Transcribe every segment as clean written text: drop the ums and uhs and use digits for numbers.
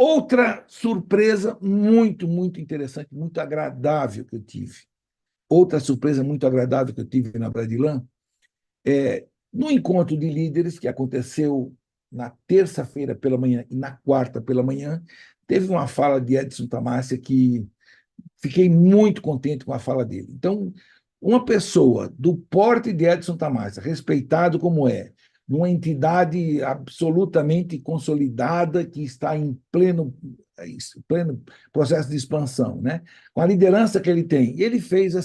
Outra surpresa muito interessante, muito agradável que eu tive. Outra surpresa muito agradável que eu tive na Bradilan no encontro de líderes que aconteceu na terça-feira pela manhã e na quarta pela manhã, teve uma fala de Edson Tamassia que fiquei muito contente com a fala dele. Então, uma pessoa do porte de Edson Tamassia, respeitado como é, numa entidade absolutamente consolidada que está em pleno processo de expansão, né? Com a liderança que ele tem, ele fez a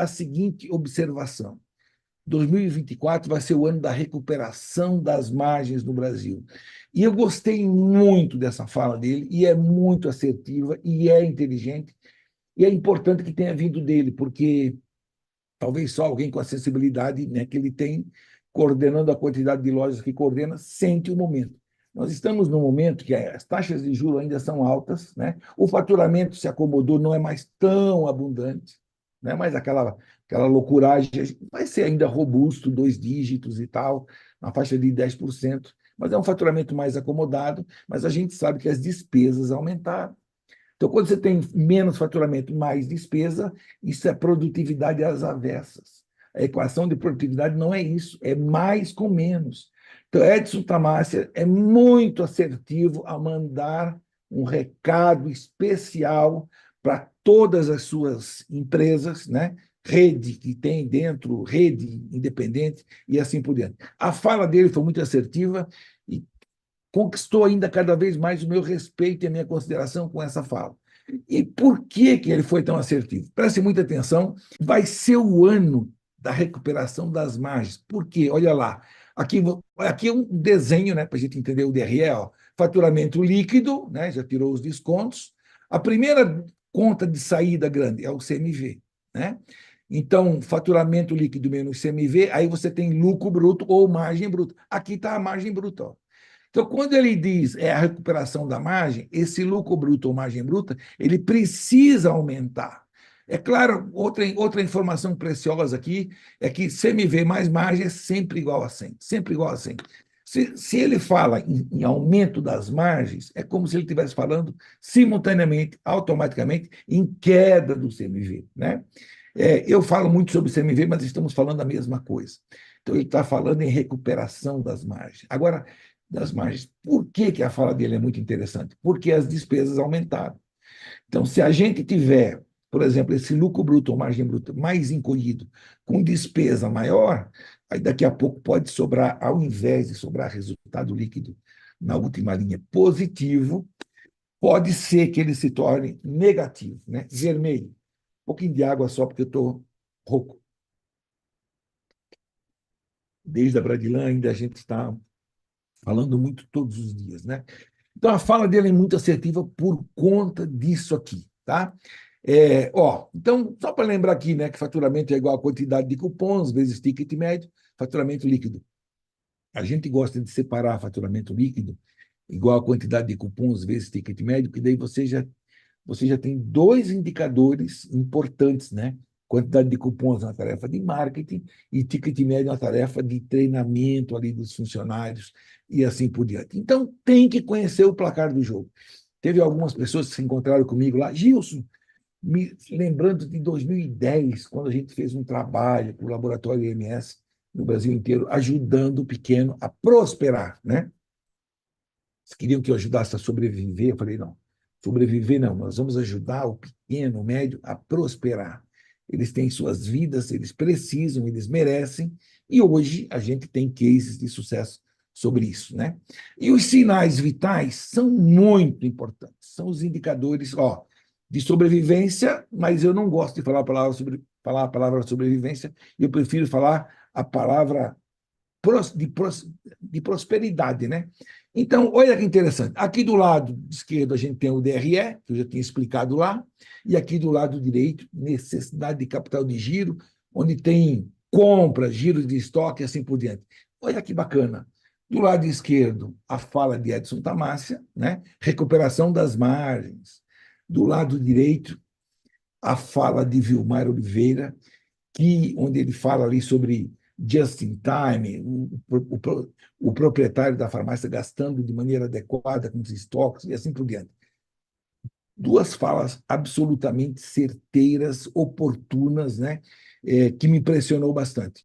seguinte observação: 2024 vai ser o ano da recuperação das margens no Brasil. E eu gostei muito dessa fala dele, e é muito assertiva, e é inteligente, e é importante que tenha vindo dele, porque talvez só alguém com a sensibilidade, né, que ele tem, coordenando a quantidade de lojas que coordena, sente o momento. Nós estamos num momento que as taxas de juros ainda são altas, né? O faturamento se acomodou, não é mais tão abundante, né? Mas aquela loucuragem vai ser ainda robusto, 2 dígitos e tal, na faixa de 10%, mas é um faturamento mais acomodado, mas a gente sabe que as despesas aumentaram. Então, quando você tem menos faturamento, mais despesa, isso é produtividade às avessas. A equação de produtividade não é isso, é mais com menos. Então, Edson Tamassia é muito assertivo a mandar um recado especial para todas as suas empresas, né? Rede que tem dentro, rede independente e assim por diante. A fala dele foi muito assertiva e conquistou ainda cada vez mais o meu respeito e a minha consideração com essa fala. E por que ele foi tão assertivo? Preste muita atenção, vai ser o ano da recuperação das margens. Por quê? Olha lá, aqui é um desenho, né, para a gente entender o DRE, ó. Faturamento líquido, né, já tirou os descontos. A primeira conta de saída grande é o CMV, né? Então, faturamento líquido menos CMV, aí você tem lucro bruto ou margem bruta. Aqui está a margem bruta, ó. Então, quando ele diz a recuperação da margem, esse lucro bruto ou margem bruta, ele precisa aumentar. É claro, outra informação preciosa aqui é que CMV mais margem é sempre igual a 100, sempre igual a 100. Se ele fala em aumento das margens, é como se ele estivesse falando simultaneamente, automaticamente, em queda do CMV, né? Eu falo muito sobre CMV, mas estamos falando a mesma coisa. Então, ele está falando em recuperação das margens. Agora, das margens. Por que a fala dele é muito interessante? Porque as despesas aumentaram. Então, se a gente tiver, por exemplo, esse lucro bruto ou margem bruta mais encolhido, com despesa maior, aí daqui a pouco pode sobrar, ao invés de sobrar resultado líquido na última linha positivo, pode ser que ele se torne negativo, né? Vermelho. Um pouquinho de água só, porque eu estou rouco. Desde a Bradilan ainda a gente está falando muito todos os dias, né? Então, a fala dele é muito assertiva por conta disso aqui, tá? Então, só para lembrar aqui, né, que faturamento é igual a quantidade de cupons vezes ticket médio, faturamento líquido. A gente gosta de separar faturamento líquido igual a quantidade de cupons vezes ticket médio, porque daí você já tem dois indicadores importantes, né? Quantidade de cupons na tarefa de marketing e ticket médio na tarefa de treinamento ali dos funcionários e assim por diante. Então, tem que conhecer o placar do jogo. Teve algumas pessoas que se encontraram comigo lá. Gilson, me lembrando de 2010, quando a gente fez um trabalho para o Laboratório IMS no Brasil inteiro, ajudando o pequeno a prosperar, né? Eles queriam que eu ajudasse a sobreviver. Eu falei, não, sobreviver não, nós vamos ajudar o pequeno, o médio a prosperar. Eles têm suas vidas, eles precisam, eles merecem, e hoje a gente tem cases de sucesso sobre isso, né? E os sinais vitais são muito importantes, são os indicadores, ó, de sobrevivência, mas eu não gosto de falar a palavra sobrevivência, eu prefiro falar a palavra de prosperidade, né? Então, olha que interessante. Aqui do lado esquerdo a gente tem o DRE, que eu já tinha explicado lá, e aqui do lado direito, necessidade de capital de giro, onde tem compra, giro de estoque e assim por diante. Olha que bacana. Do lado esquerdo, a fala de Edson Tamassia, né? Recuperação das margens. Do lado direito, a fala de Vilmar Oliveira, onde ele fala ali sobre just in time, o proprietário da farmácia gastando de maneira adequada com os estoques e assim por diante. Duas falas absolutamente certeiras, oportunas, né, que me impressionou bastante.